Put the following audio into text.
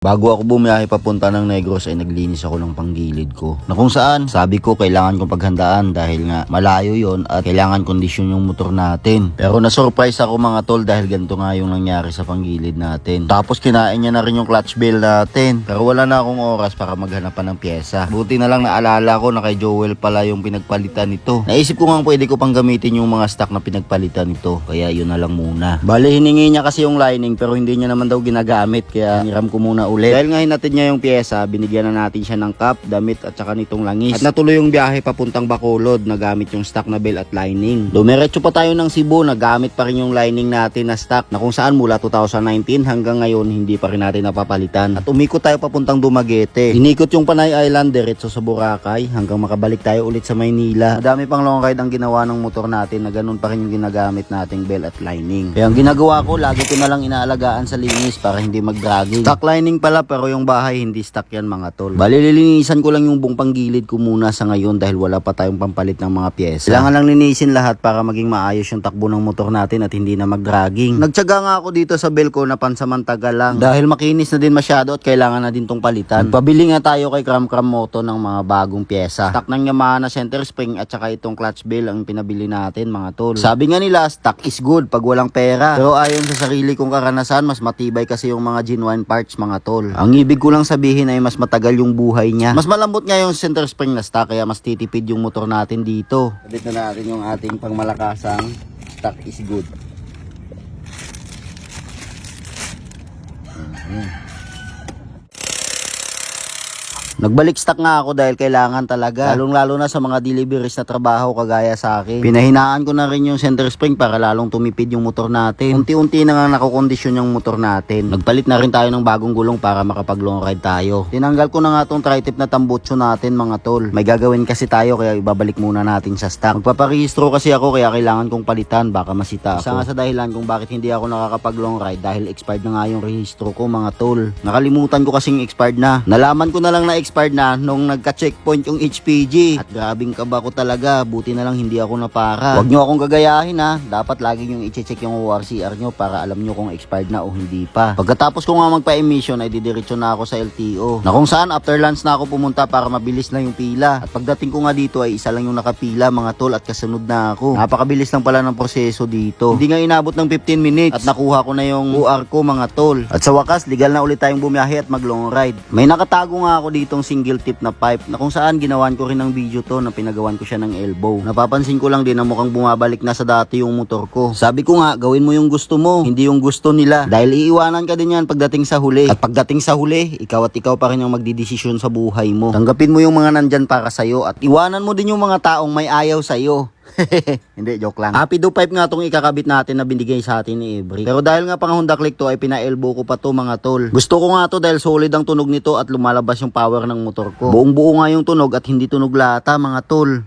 Bago ako bumiyahe papunta ng Negros ay naglinis ako ng panggilid ko. Na kung saan, sabi ko kailangan kong paghandaan dahil nga malayo yon at kailangan kondisyon yung motor natin. Pero na-surprise ako mga tol dahil ganito nga yung nangyari sa panggilid natin. Tapos kinain niya na rin yung clutch bell natin. Pero wala na akong oras para maghanap pa ng pyesa. Buti na lang naalala ko na kay Joel pala yung pinagpalitan nito. Naisip ko nga pwede ko pang gamitin yung mga stock na pinagpalitan nito. Kaya yun na lang muna. Bale hiningi niya kasi yung lining pero hindi niya naman daw ginagamit. Kaya niram ko muna ulit. Dahil nga hinatid niya yung pyesa, binigyan na natin siya ng cap, damit at saka nitong langis. At natuloy yung biyahe papuntang Bacolod na gamit yung stock na bell at lining. Dumiretso pa tayo ng Cebu na gamit pa rin yung lining natin na stock na kung saan mula 2019 hanggang ngayon hindi pa rin natin napapalitan. At umikot tayo papuntang Dumaguete. Inikot yung Panay Island diretso sa Boracay hanggang makabalik tayo ulit sa Maynila. Madami pang long ride ang ginawa ng motor natin na ganun pa rin yung ginagamit nating bell at lining. Kaya ang ginagawa ko, lagi ko na lang inaalagaan sa linis para hindi mag-dragging. Stock lining pala pero yung bahay hindi stock yan mga tol. Bali lilinisan ko lang yung buong panggilid ko muna sa ngayon dahil wala pa tayong pampalit ng mga pyesa. Kailangan lang linisin lahat para maging maayos yung takbo ng motor natin at hindi na mag-dragging. Nagtiyaga nga ako dito sa bell ko na pansamantala lang dahil makinis na din masyado at kailangan na din tong palitan. Pabili nga tayo kay Kram Kram Moto ng mga bagong pyesa. Stock ng Yamaha na center spring at saka itong clutch bell ang pinabili natin mga tol. Sabi nga nila stock is good pag walang pera. Pero ayon sa sarili kong karanasan mas matibay kasi yung mga genuine parts mga tol. Ang ibig ko lang sabihin ay mas matagal yung buhay niya. Mas malambot nga yung center spring na stock kaya mas titipid yung motor natin dito. Kabit na natin yung ating pangmalakasang stock is good. Nagbalik stock nga ako dahil kailangan talaga. Lalong-lalo na sa mga deliveries na trabaho kagaya sa akin. Pinahinaan ko na rin yung center spring para lalong tumipid yung motor natin. Unti-unti na nga nakokondisyon yung motor natin. Nagpalit na rin tayo ng bagong gulong para makapag long ride tayo. Tinanggal ko na nga tong tri-tip na tambutso natin mga tol. May gagawin kasi tayo kaya ibabalik muna natin sa stock. Magpaparehistro kasi ako kaya kailangan kong palitan baka masita ako. Isa nga sa dahilan kung bakit hindi ako nakakapag long ride dahil expired na nga yung rehistro ko mga tol. Nakalimutan ko kasing expired na. Nalaman ko na lang na expired na nung nagka-checkpoint yung HPG. At grabing kaba ko talaga. Buti na lang hindi ako napara. Huwag nyo akong gagayahin ha. Dapat lagi nyo i-check yung ORCR nyo para alam nyo kung expired na o hindi pa. Pagkatapos ko nga magpa-emission ay didiretso na ako sa LTO. Na kung saan after lunch na ako pumunta para mabilis na yung pila. At pagdating ko nga dito ay isa lang yung nakapila mga tol at kasunod na ako. Napakabilis lang pala ng proseso dito. Hindi nga inabot ng 15 minutes at nakuha ko na yung OR ko mga tol. At sa wakas legal na ulit tayong bumiyahe at mag long ride. May nakatago nga ako ditong single tip na pipe na kung saan ginawan ko rin ng video to na pinagawan ko siya ng elbow. Napapansin ko lang din na mukhang bumabalik na sa dati yung motor ko. Sabi ko nga gawin mo yung gusto mo, hindi yung gusto nila. Dahil iiwanan ka din yan pagdating sa huli. At pagdating sa huli, ikaw pa rin yung magdidesisyon sa buhay mo. Tanggapin mo yung mga nandyan para sa'yo at iwanan mo din yung mga taong may ayaw sa'yo. Hindi, joke lang. Rapido pipe nga tong ikakabit natin na binigay sa atin ni Every. Pero dahil nga pang Honda Click to ay pina-elbow ko pa to mga tol. Gusto ko nga to dahil solid ang tunog nito at lumalabas yung power ng motor ko. Buong buo nga yung tunog at hindi tunog lata mga tol.